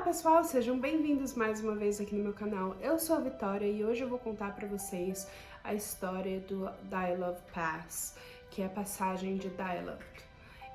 pessoal, sejam bem-vindos mais uma vez aqui no meu canal. Eu sou a Vitória e hoje eu vou contar pra vocês a história do Dyatlov Pass, que é a passagem de Dyatlov.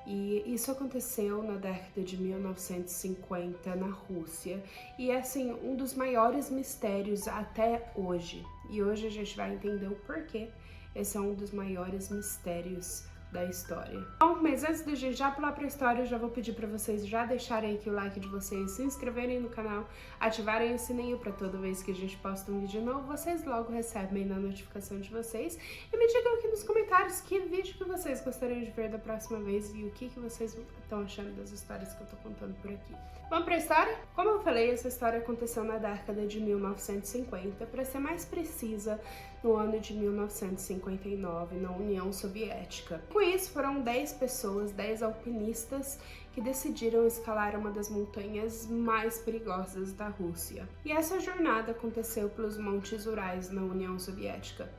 E isso aconteceu na década de 1950 na Rússia e é assim um dos maiores mistérios até hoje. E hoje a gente vai entender o porquê esse é um dos maiores mistérios da história. Bom, mas antes de a gente já pular para a história, eu já vou pedir para vocês já deixarem aqui o like de vocês, se inscreverem no canal, ativarem o sininho para toda vez que a gente posta um vídeo novo, vocês logo recebem na notificação de vocês. E me digam aqui nos comentários que vídeo que vocês gostariam de ver da próxima vez e o que vocês estão achando das histórias que eu tô contando por aqui. Vamos para a história? Como eu falei, essa história aconteceu na década de 1950, para ser mais precisa, no ano de 1959, na União Soviética. Com isso, foram 10 pessoas, 10 alpinistas, que decidiram escalar uma das montanhas mais perigosas da Rússia. E essa jornada aconteceu pelos Montes Urais, na União Soviética.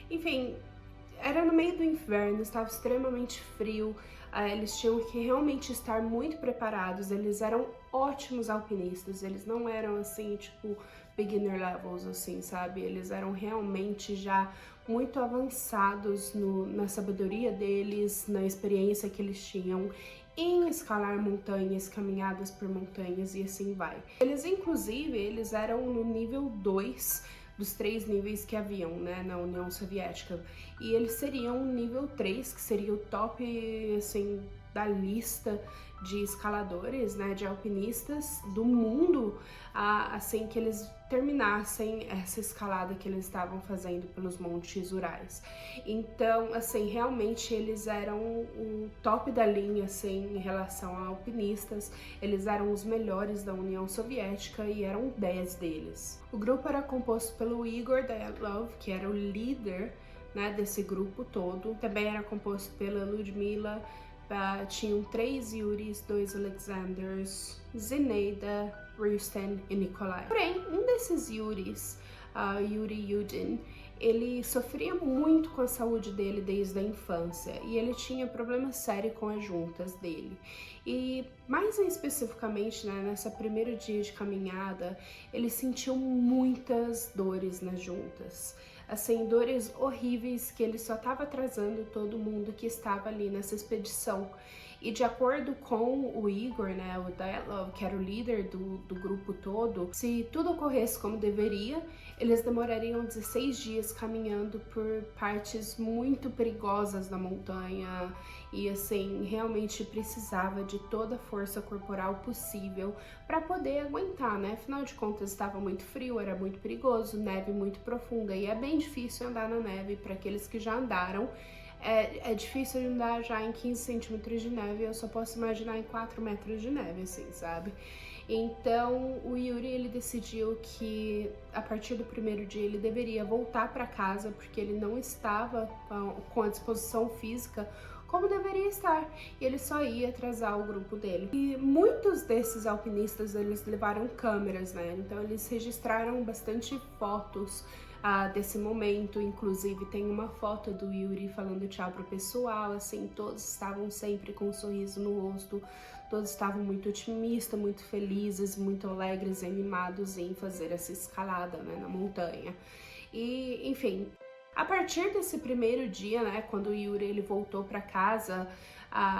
Enfim, era no meio do inverno, estava extremamente frio, eles tinham que realmente estar muito preparados, eles eram ótimos alpinistas, eles não eram assim, tipo, beginner levels, assim, sabe? Eles eram realmente já muito avançados na sabedoria deles, na experiência que eles tinham em escalar montanhas, caminhadas por montanhas e assim vai. Eles, inclusive, eles eram no nível 2 dos 3 níveis que haviam, né, na União Soviética. E eles seriam o nível 3, que seria o top, assim, da lista de escaladores, né, de alpinistas do mundo, assim que eles terminassem essa escalada que eles estavam fazendo pelos Montes Urais. Então, assim, realmente eles eram o top da linha, assim, em relação a alpinistas. Eles eram os melhores da União Soviética e eram 10 deles. O grupo era composto pelo Igor Dyatlov, que era o líder, né, desse grupo todo. Também era composto pela Ludmila. Tinham 3 Yuris, 2 Alexanders, Zinaida, Rusten e Nikolai. Porém, um desses Yuris, Yuri Yudin, ele sofria muito com a saúde dele desde a infância e ele tinha problema sério com as juntas dele. E mais especificamente, né, nessa primeiro dia de caminhada, ele sentiu muitas dores nas juntas. Assim, dores horríveis que ele só estava atrasando todo mundo que estava ali nessa expedição. E de acordo com o Igor, né, o Dyatlov, que era o líder do grupo todo, se tudo ocorresse como deveria, eles demorariam 16 dias caminhando por partes muito perigosas da montanha e assim, realmente precisava de toda a força corporal possível para poder aguentar, né? Afinal de contas, estava muito frio, era muito perigoso, neve muito profunda e é bem difícil andar na neve para aqueles que já andaram. É difícil andar já em 15 centímetros de neve, eu só posso imaginar em 4 metros de neve, assim, sabe? Então, o Yuri, ele decidiu que a partir do primeiro dia ele deveria voltar para casa, porque ele não estava com a disposição física como deveria estar, e ele só ia atrasar o grupo dele. E muitos desses alpinistas, eles levaram câmeras, né? Então, eles registraram bastante fotos desse momento. Inclusive tem uma foto do Yuri falando tchau pro pessoal, assim, todos estavam sempre com um sorriso no rosto, todos estavam muito otimistas, muito felizes, muito alegres e animados em fazer essa escalada, né, na montanha. E, enfim, a partir desse primeiro dia, né, quando o Yuri ele voltou para casa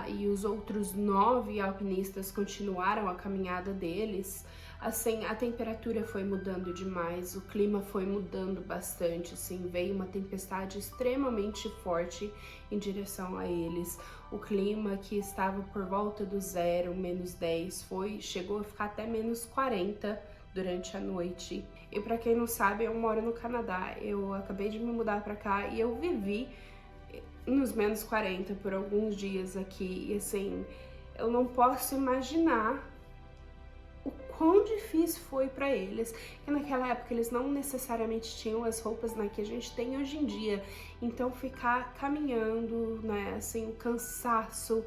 e os outros 9 alpinistas continuaram a caminhada deles, assim, a temperatura foi mudando demais, o clima foi mudando bastante, assim, veio uma tempestade extremamente forte em direção a eles. O clima que estava por volta do 0, -10, chegou a ficar até -40 durante a noite. E para quem não sabe, eu moro no Canadá, eu acabei de me mudar para cá e eu vivi nos -40 por alguns dias aqui, e assim, eu não posso imaginar o quão difícil foi para eles, que naquela época eles não necessariamente tinham as roupas, né, que a gente tem hoje em dia, então ficar caminhando, né, assim, o cansaço,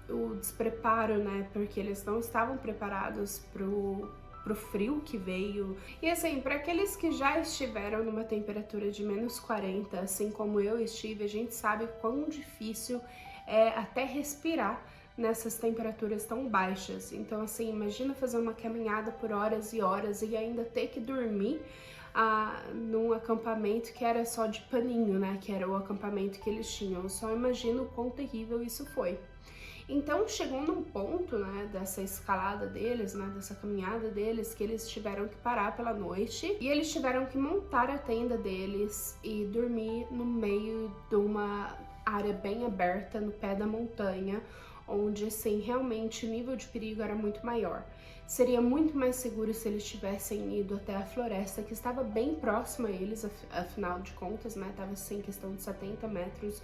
o despreparo, né, porque eles não estavam preparados pro frio que veio. E assim, para aqueles que já estiveram numa temperatura de -40, assim como eu estive, a gente sabe quão difícil é até respirar nessas temperaturas tão baixas. Então, assim, imagina fazer uma caminhada por horas e horas e ainda ter que dormir num acampamento que era só de paninho, né? Que era o acampamento que eles tinham. Eu só imagino o quão terrível isso foi. Então chegou num ponto, né, dessa escalada deles, né, dessa caminhada deles, que eles tiveram que parar pela noite e eles tiveram que montar a tenda deles e dormir no meio de uma área bem aberta no pé da montanha, onde, assim, realmente o nível de perigo era muito maior. Seria muito mais seguro se eles tivessem ido até a floresta, que estava bem próxima a eles, afinal de contas, né, estava assim, questão de 70 metros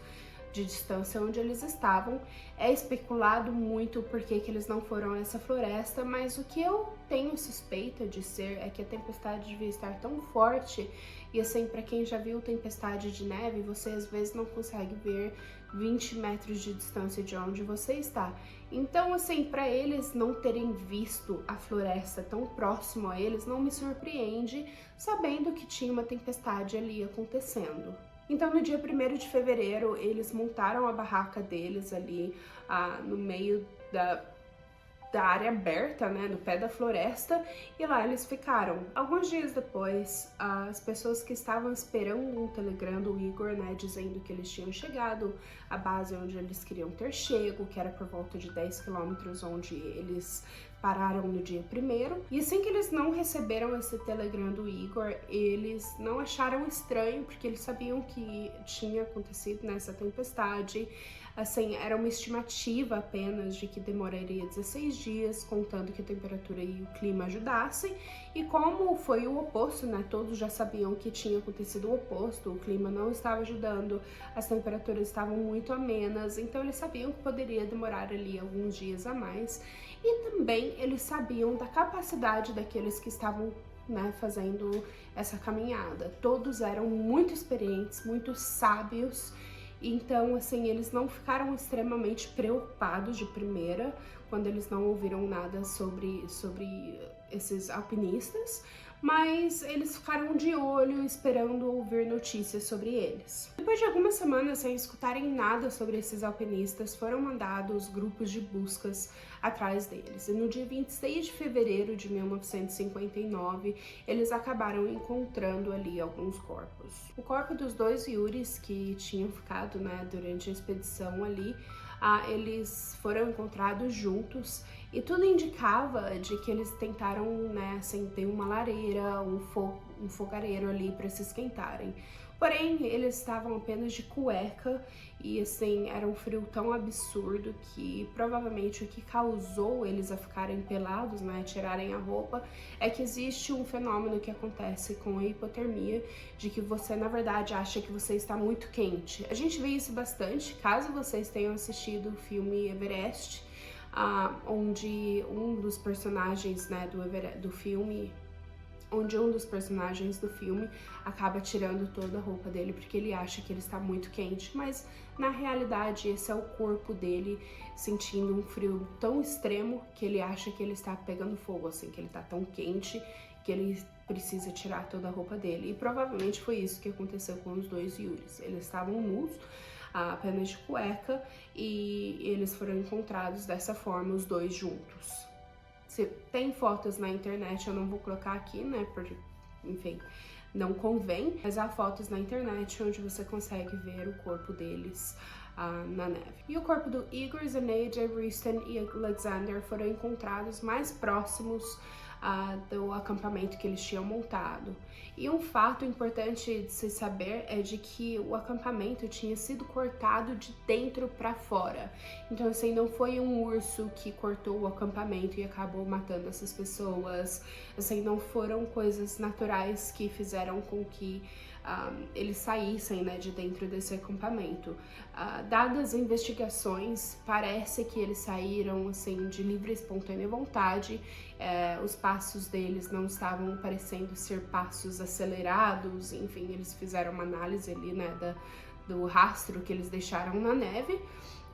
de distância onde eles estavam. É especulado muito por que eles não foram a essa floresta, mas o que eu tenho suspeita de ser é que a tempestade devia estar tão forte, e assim, para quem já viu tempestade de neve, você às vezes não consegue ver 20 metros de distância de onde você está. Então, assim, para eles não terem visto a floresta tão próximo a eles, não me surpreende, sabendo que tinha uma tempestade ali acontecendo. Então, no dia 1º de fevereiro, eles montaram a barraca deles ali no meio da área aberta, né, no pé da floresta, e lá eles ficaram. Alguns dias depois, as pessoas que estavam esperando um telegrama do Igor, né, dizendo que eles tinham chegado à base onde eles queriam ter chego, que era por volta de 10 quilômetros onde eles pararam no dia 1º, e assim que eles não receberam esse telegrama do Igor, eles não acharam estranho, porque eles sabiam que tinha acontecido nessa tempestade. Assim, era uma estimativa apenas de que demoraria 16 dias, contando que a temperatura e o clima ajudassem, e como foi o oposto, né, todos já sabiam que tinha acontecido o oposto, o clima não estava ajudando, as temperaturas estavam muito amenas, então eles sabiam que poderia demorar ali alguns dias a mais, e também eles sabiam da capacidade daqueles que estavam, né, fazendo essa caminhada. Todos eram muito experientes, muito sábios. Então, assim, eles não ficaram extremamente preocupados de primeira, quando eles não ouviram nada sobre esses alpinistas, mas eles ficaram de olho esperando ouvir notícias sobre eles. Depois de algumas semanas sem escutarem nada sobre esses alpinistas, foram mandados grupos de buscas atrás deles. E no dia 26 de fevereiro de 1959, eles acabaram encontrando ali alguns corpos. O corpo dos 2 Yuris que tinham ficado, né, durante a expedição ali, eles foram encontrados juntos, e tudo indicava de que eles tentaram, né, acender uma lareira, um fogareiro ali para se esquentarem. Porém, eles estavam apenas de cueca e, assim, era um frio tão absurdo que provavelmente o que causou eles a ficarem pelados, né, tirarem a roupa, é que existe um fenômeno que acontece com a hipotermia, de que você, na verdade, acha que você está muito quente. A gente vê isso bastante, caso vocês tenham assistido o filme Everest, onde um dos personagens, né, do filme acaba tirando toda a roupa dele porque ele acha que ele está muito quente, mas na realidade esse é o corpo dele sentindo um frio tão extremo que ele acha que ele está pegando fogo, assim, que ele está tão quente que ele precisa tirar toda a roupa dele. E provavelmente foi isso que aconteceu com os 2 Yuris. Eles estavam nus, apenas de cueca, e eles foram encontrados dessa forma, os 2 juntos. Tem fotos na internet, eu não vou colocar aqui, né, porque, enfim, não convém, mas há fotos na internet onde você consegue ver o corpo deles na neve. E o corpo do Igor, Zenaida, Riston e Alexander foram encontrados mais próximos do acampamento que eles tinham montado. E um fato importante de se saber é de que o acampamento tinha sido cortado de dentro para fora. Então, assim, não foi um urso que cortou o acampamento e acabou matando essas pessoas. Assim, não foram coisas naturais que fizeram com que eles saíssem, né, de dentro desse acampamento. Dadas as investigações, parece que eles saíram, assim, de livre e espontânea vontade. Os passos deles não estavam parecendo ser passos acelerados, enfim, eles fizeram uma análise ali, né, do rastro que eles deixaram na neve,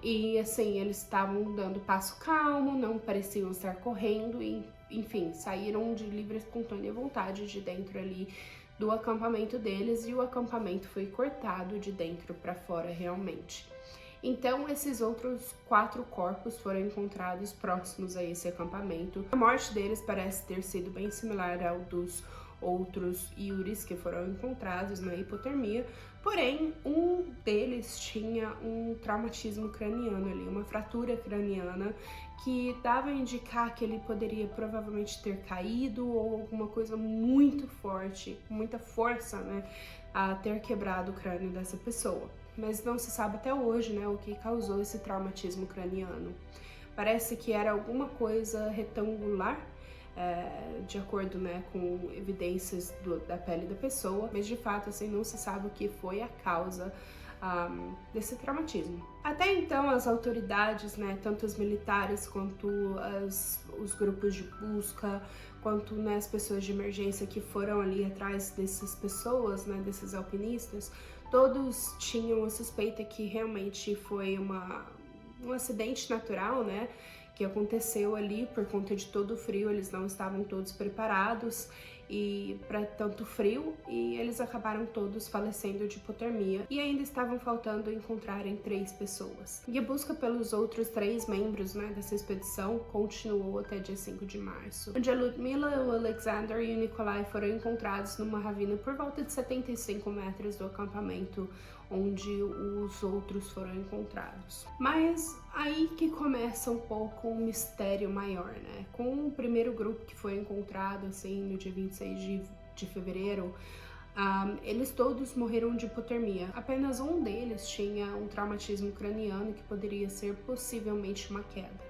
e assim, eles estavam dando passo calmo, não pareciam estar correndo, e enfim, saíram de livre e espontânea vontade de dentro ali do acampamento deles, e o acampamento foi cortado de dentro para fora realmente. Então, esses outros 4 corpos foram encontrados próximos a esse acampamento. A morte deles parece ter sido bem similar ao dos outros Yuris que foram encontrados na hipotermia, porém, um deles tinha um traumatismo craniano ali, uma fratura craniana que dava a indicar que ele poderia provavelmente ter caído ou alguma coisa muito forte, com muita força, né, a ter quebrado o crânio dessa pessoa. Mas não se sabe até hoje, né, o que causou esse traumatismo craniano. Parece que era alguma coisa retangular, de acordo, né, com evidências da pele da pessoa, mas de fato, assim, não se sabe o que foi a causa desse traumatismo. Até então, as autoridades, né, tanto os militares quanto os grupos de busca, quanto, né, as pessoas de emergência que foram ali atrás dessas pessoas, né, desses alpinistas, todos tinham a suspeita que realmente foi um acidente natural, né, que aconteceu ali por conta de todo o frio. Eles não estavam todos preparados e para tanto frio, e eles acabaram todos falecendo de hipotermia, e ainda estavam faltando encontrarem 3 pessoas. E a busca pelos outros 3 membros, né, dessa expedição continuou até dia 5 de março, onde a Ludmila, o Alexander e o Nikolai foram encontrados numa ravina por volta de 75 metros do acampamento onde os outros foram encontrados. Mas aí que começa um pouco um mistério maior, né? Com o primeiro grupo que foi encontrado, assim, no dia 26 de fevereiro, eles todos morreram de hipotermia. Apenas um deles tinha um traumatismo craniano que poderia ser possivelmente uma queda.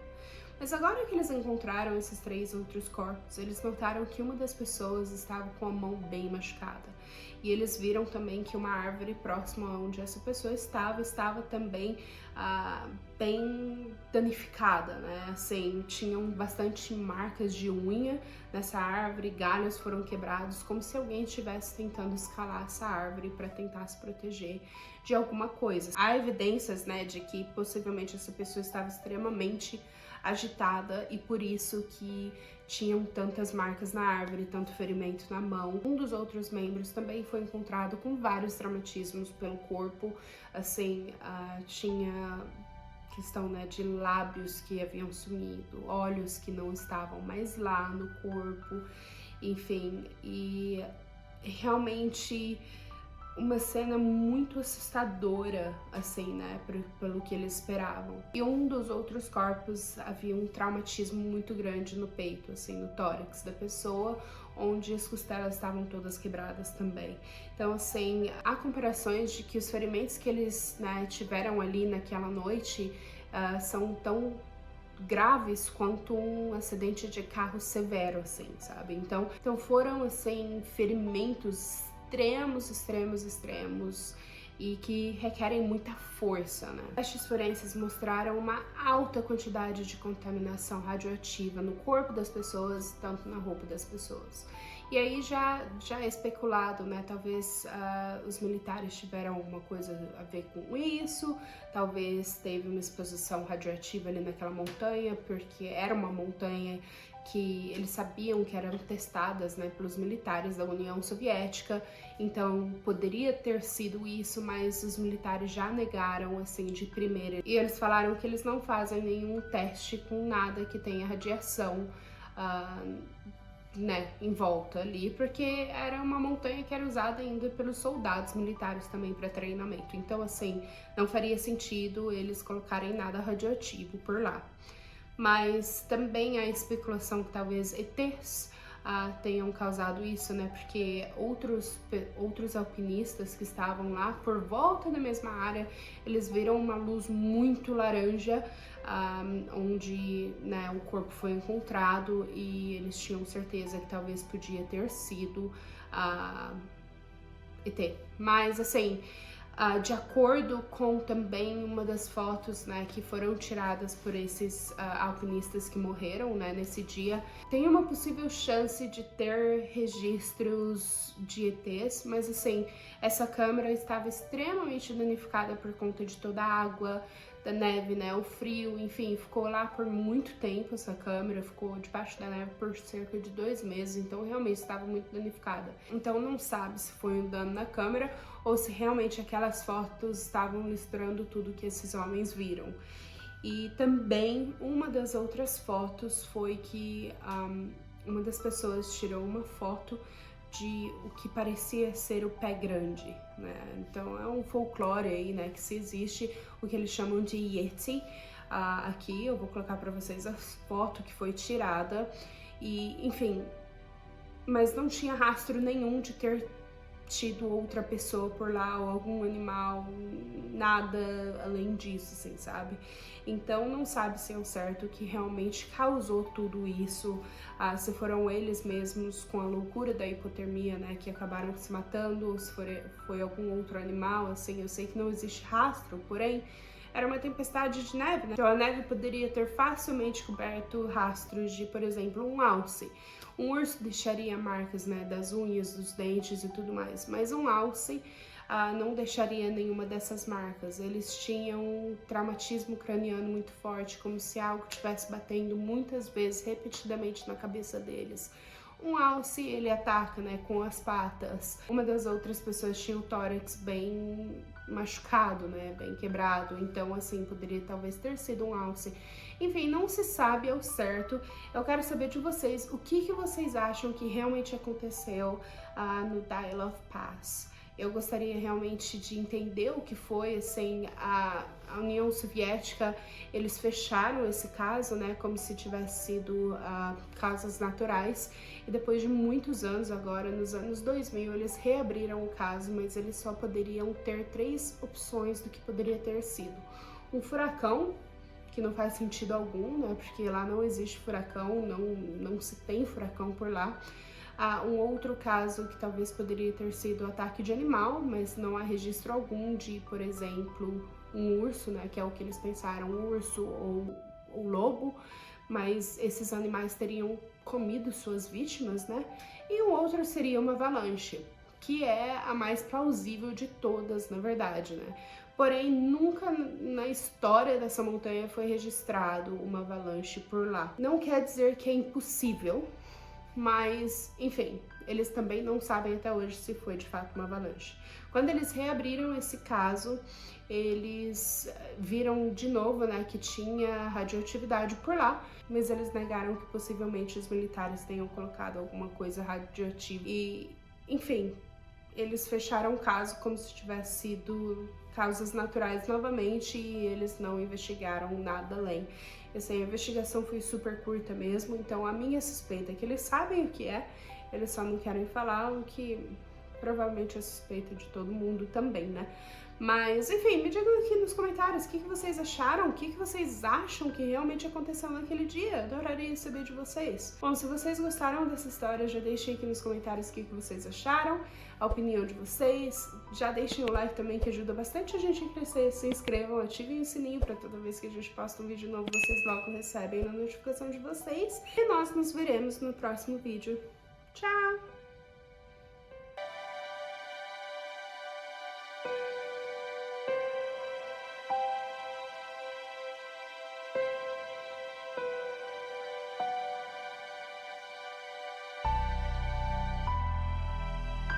Mas agora que eles encontraram esses 3 outros corpos, eles notaram que uma das pessoas estava com a mão bem machucada. E eles viram também que uma árvore próxima onde essa pessoa estava também bem danificada, né? Assim, tinham bastante marcas de unha nessa árvore, galhos foram quebrados, como se alguém estivesse tentando escalar essa árvore para tentar se proteger de alguma coisa. Há evidências, né, de que possivelmente essa pessoa estava extremamente agitada e por isso que tinham tantas marcas na árvore, tanto ferimento na mão. Um dos outros membros também foi encontrado com vários traumatismos pelo corpo, assim, tinha questão, né, de lábios que haviam sumido, olhos que não estavam mais lá no corpo, enfim, e realmente uma cena muito assustadora, assim, né, pelo que eles esperavam. E um dos outros corpos havia um traumatismo muito grande no peito, assim, no tórax da pessoa, onde as costelas estavam todas quebradas também. Então, assim, há comparações de que os ferimentos que eles, né, tiveram ali naquela noite são tão graves quanto um acidente de carro severo, assim, sabe? Então foram, assim, ferimentos extremos e que requerem muita força, né? Testes forenses mostraram uma alta quantidade de contaminação radioativa no corpo das pessoas, tanto na roupa das pessoas. E aí já é especulado, né? Talvez os militares tiveram alguma coisa a ver com isso, talvez teve uma exposição radioativa ali naquela montanha, porque era uma montanha que eles sabiam que eram testadas, né, pelos militares da União Soviética, então poderia ter sido isso, mas os militares já negaram, assim, de primeira. E eles falaram que eles não fazem nenhum teste com nada que tenha radiação, né, em volta ali, porque era uma montanha que era usada ainda pelos soldados militares também para treinamento. Então, assim, não faria sentido eles colocarem nada radioativo por lá. Mas também há especulação que talvez ETs tenham causado isso, né? Porque outros alpinistas que estavam lá por volta da mesma área, eles viram uma luz muito laranja, onde, né, o corpo foi encontrado, e eles tinham certeza que talvez podia ter sido ET. Mas, assim, de acordo com também uma das fotos, né, que foram tiradas por esses alpinistas que morreram, né, nesse dia, tem uma possível chance de ter registros de ETs, mas, assim, essa câmera estava extremamente danificada por conta de toda a água, da neve, né, o frio, enfim, ficou lá por muito tempo essa câmera, ficou debaixo da neve por cerca de 2 meses, então realmente estava muito danificada. Então não sabe se foi um dano na câmera ou se realmente aquelas fotos estavam mostrando tudo que esses homens viram. E também uma das outras fotos foi que uma das pessoas tirou uma foto de o que parecia ser o pé grande, né? Então é um folclore aí, né, que se existe o que eles chamam de Yeti. Aqui eu vou colocar para vocês a foto que foi tirada e, enfim, mas não tinha rastro nenhum de ter tido outra pessoa por lá ou algum animal, nada além disso, assim, sabe? Então não sabe se é o certo que realmente causou tudo isso, se foram eles mesmos com a loucura da hipotermia, né, que acabaram se matando, ou se foi algum outro animal, assim, eu sei que não existe rastro, porém era uma tempestade de neve, né? Então a neve poderia ter facilmente coberto rastros de, por exemplo, um alce. Um urso deixaria marcas, né, das unhas, dos dentes e tudo mais, mas um alce não deixaria nenhuma dessas marcas. Eles tinham um traumatismo craniano muito forte, como se algo estivesse batendo muitas vezes, repetidamente na cabeça deles. Um alce, ele ataca, né, com as patas. Uma das outras pessoas tinha o tórax bem machucado, né, bem quebrado, então assim, poderia talvez ter sido um alce. Enfim, não se sabe ao certo. Eu quero saber de vocês, o que vocês acham que realmente aconteceu no Dyatlov Pass. Eu gostaria realmente de entender o que foi, assim, a União Soviética, eles fecharam esse caso, né, como se tivesse sido causas naturais, e depois de muitos anos agora, nos anos 2000, eles reabriram o caso, mas eles só poderiam ter 3 opções do que poderia ter sido. Um furacão, que não faz sentido algum, né, porque lá não existe furacão, não se tem furacão por lá. Um outro caso que talvez poderia ter sido ataque de animal, mas não há registro algum de, por exemplo, um urso, né, que é o que eles pensaram, um urso ou lobo, mas esses animais teriam comido suas vítimas, né? E um outro seria uma avalanche, que é a mais plausível de todas, na verdade, né? Porém, nunca na história dessa montanha foi registrado uma avalanche por lá. Não quer dizer que é impossível, mas, enfim, eles também não sabem até hoje se foi de fato uma avalanche. Quando eles reabriram esse caso, eles viram de novo, né, que tinha radioatividade por lá, mas eles negaram que possivelmente os militares tenham colocado alguma coisa radioativa. E, enfim, eles fecharam o caso como se tivesse sido causas naturais novamente e eles não investigaram nada além. Essa investigação foi super curta mesmo, então a minha suspeita é que eles sabem o que é, eles só não querem falar, o que provavelmente é suspeita de todo mundo também, né? Mas, enfim, me digam aqui nos comentários o que vocês acharam, o que vocês acham que realmente aconteceu naquele dia. Adoraria saber de vocês. Bom, se vocês gostaram dessa história, já deixem aqui nos comentários o que vocês acharam, a opinião de vocês. Já deixem o like também, que ajuda bastante a gente a crescer. Se inscrevam, ativem o sininho para toda vez que a gente posta um vídeo novo, vocês logo recebem a notificação de vocês. E nós nos veremos no próximo vídeo. Tchau!